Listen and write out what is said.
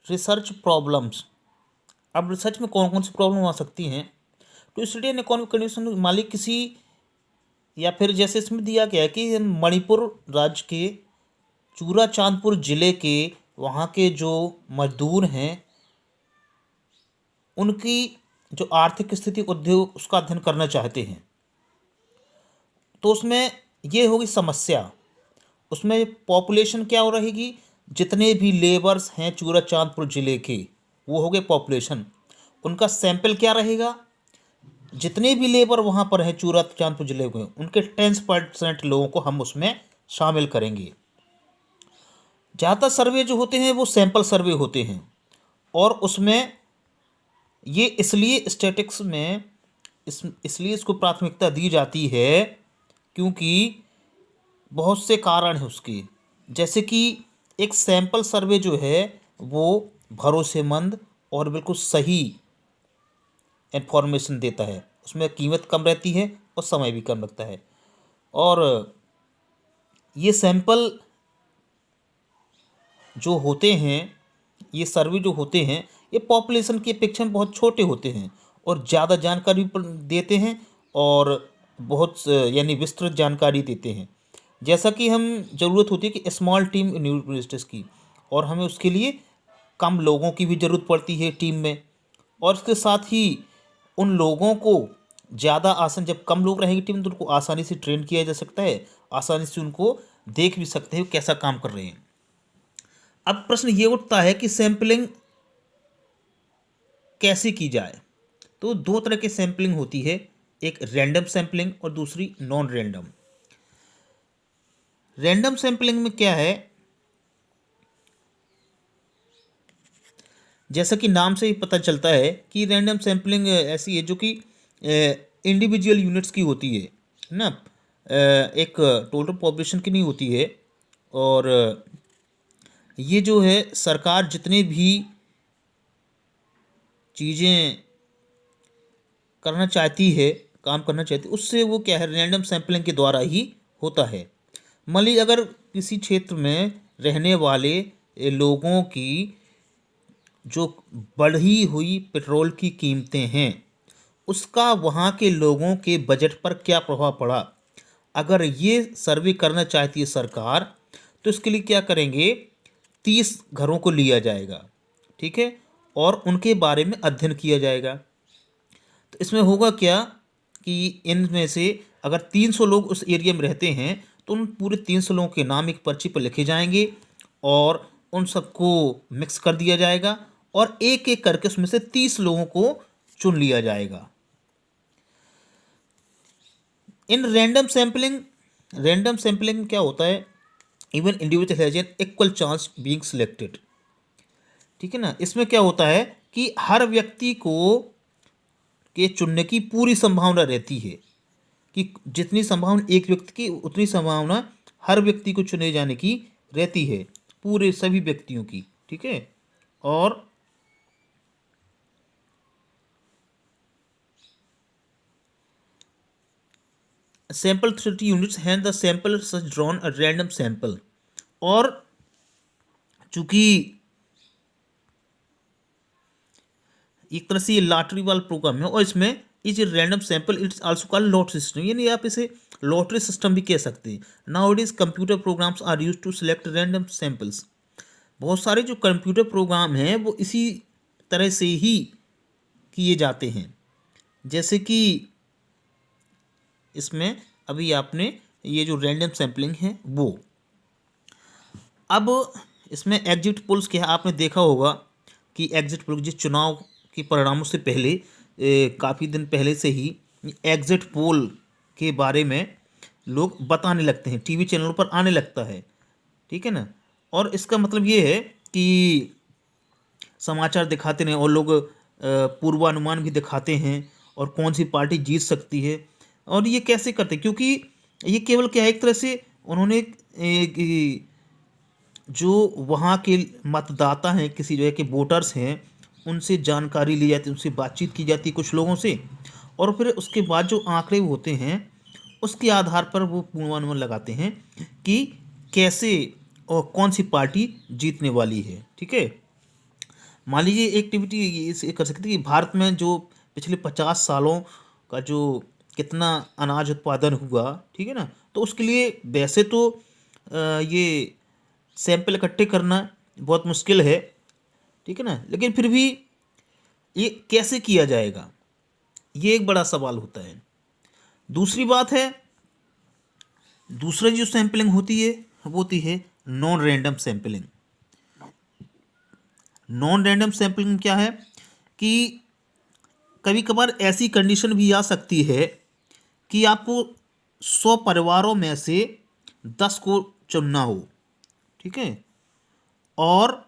Research problems. अब research में कौन कौन सी प्रॉब्लम आ सकती हैं? To study an economic condition, मालिक किसी, या फिर जैसे इसमें दिया गया है कि मणिपुर राज्य के चूराचांदपुर जिले के वहाँ के जो मजदूर हैं उनकी जो आर्थिक स्थिति, उद्योग, उसका अध्ययन करना चाहते हैं। तो उसमें ये होगी समस्या। उसमें पॉपुलेशन क्या हो रहेगी, जितने भी लेबर्स हैं चूराचांदपुर जिले के, वो हो गए पॉपुलेशन। उनका सैंपल क्या रहेगा, जितने भी लेबर वहाँ पर हैं चूराचांदपुर जिले के, उनके 10% लोगों को हम उसमें शामिल करेंगे। ज़्यादातर सर्वे जो होते हैं वो सैंपल सर्वे होते हैं, और उसमें ये इसलिए स्टैटिक्स में इसलिए इसको प्राथमिकता दी जाती है क्योंकि बहुत से कारण हैं उसके। जैसे कि एक सैंपल सर्वे जो है वो भरोसेमंद और बिल्कुल सही इन्फॉर्मेशन देता है, उसमें कीमत कम रहती है और समय भी कम लगता है। और ये सैंपल जो होते हैं, ये सर्वे जो होते हैं, ये पॉपुलेशन की अपेक्षा में बहुत छोटे होते हैं और ज़्यादा जानकारी देते हैं और बहुत यानी विस्तृत जानकारी देते हैं। जैसा कि हम ज़रूरत होती है कि स्मॉल टीम यूनिवर्सिटीज़ की, और हमें उसके लिए कम लोगों की भी ज़रूरत पड़ती है टीम में। और इसके साथ ही उन लोगों को ज़्यादा आसान, जब कम लोग रहेंगे टीम तो उनको आसानी से ट्रेन किया जा सकता है, आसानी से उनको देख भी सकते हैं कैसा काम कर रहे हैं। अब प्रश्न ये उठता है कि सैंपलिंग कैसे की जाए। तो दो तरह की सैंपलिंग होती है, एक रैंडम सैंपलिंग और दूसरी नॉन रैंडम। रैंडम सैंपलिंग में क्या है, जैसा कि नाम से ही पता चलता है कि रैंडम सैंपलिंग ऐसी है जो कि इंडिविजुअल यूनिट्स की होती है ना, एक टोटल पॉपुलेशन की नहीं होती है। और ये जो है सरकार जितने भी चीज़ें करना चाहती है, काम करना चाहती है, उससे वो क्या है, रैंडम सैंपलिंग के द्वारा ही होता है। मान लीजिए अगर किसी क्षेत्र में रहने वाले लोगों की जो बढ़ी हुई पेट्रोल की कीमतें हैं, उसका वहाँ के लोगों के बजट पर क्या प्रभाव पड़ा, अगर ये सर्वे करना चाहती है सरकार, तो इसके लिए क्या करेंगे, 30 घरों को लिया जाएगा, ठीक है, और उनके बारे में अध्ययन किया जाएगा। तो इसमें होगा क्या कि इनमें से अगर 300 लोग उस एरिया में रहते हैं तो उन पूरे 300 लोगों के नाम एक पर्ची पर लिखे जाएंगे और उन सबको मिक्स कर दिया जाएगा और एक एक करके उसमें से 30 लोगों को चुन लिया जाएगा। इन रैंडम सैम्पलिंग क्या होता है, even individual has an equal chance being selected, ठीक है ना। इसमें क्या होता है कि हर व्यक्ति को के चुनने की पूरी संभावना रहती है, कि जितनी संभावना एक व्यक्ति की उतनी संभावना हर व्यक्ति को चुने जाने की रहती है, पूरे सभी व्यक्तियों की, ठीक है। और सैंपल 30 यूनिट्स हैं the sample such drawn a random sample. और चूंकि एक तरह से ये लॉटरी वाला प्रोग्राम है और इसमें is random sample it's also called lottery system, यानी आप इसे लॉटरी सिस्टम भी कह सकते हैं। Now it is computer programs are use to select random samples. बहुत सारे जो कंप्यूटर प्रोग्राम हैं वो इसी तरह से ही किए जाते हैं। जैसे कि इसमें अभी आपने ये जो रैंडम सैम्पलिंग है वो, अब इसमें एग्जिट पोल्स क्या है, आपने देखा होगा कि एग्जिट पोल जिस चुनाव के परिणामों से पहले काफ़ी दिन पहले से ही एग्जिट पोल के बारे में लोग बताने लगते हैं, टीवी चैनलों पर आने लगता है, ठीक है ना। और इसका मतलब ये है कि समाचार दिखाते हैं और लोग पूर्वानुमान भी दिखाते हैं और कौन सी पार्टी जीत सकती है। और ये कैसे करते हैं, क्योंकि ये केवल क्या है, एक तरह से उन्होंने जो वहाँ के मतदाता हैं, किसी जगह के वोटर्स हैं, उनसे जानकारी ली जाती है, उनसे बातचीत की जाती है कुछ लोगों से, और फिर उसके बाद जो आंकड़े होते हैं उसके आधार पर वो पूर्वानुमान लगाते हैं कि कैसे और कौन सी पार्टी जीतने वाली है, ठीक है। मान लीजिए एक्टिविटी ये कर सकते हैं कि भारत में जो पिछले 50 सालों का जो कितना अनाज उत्पादन हुआ, ठीक है ना, तो उसके लिए वैसे तो ये सैंपल इकट्ठे करना बहुत मुश्किल है, ठीक है ना, लेकिन फिर भी ये कैसे किया जाएगा, ये एक बड़ा सवाल होता है। दूसरी बात है, दूसरा जो सैंपलिंग होती है वो होती है non random sampling. Non random sampling क्या है कि कभी कभार ऐसी कंडीशन भी आ सकती है कि आपको 100 परिवारों में से 10 को चुनना हो, ठीक है, और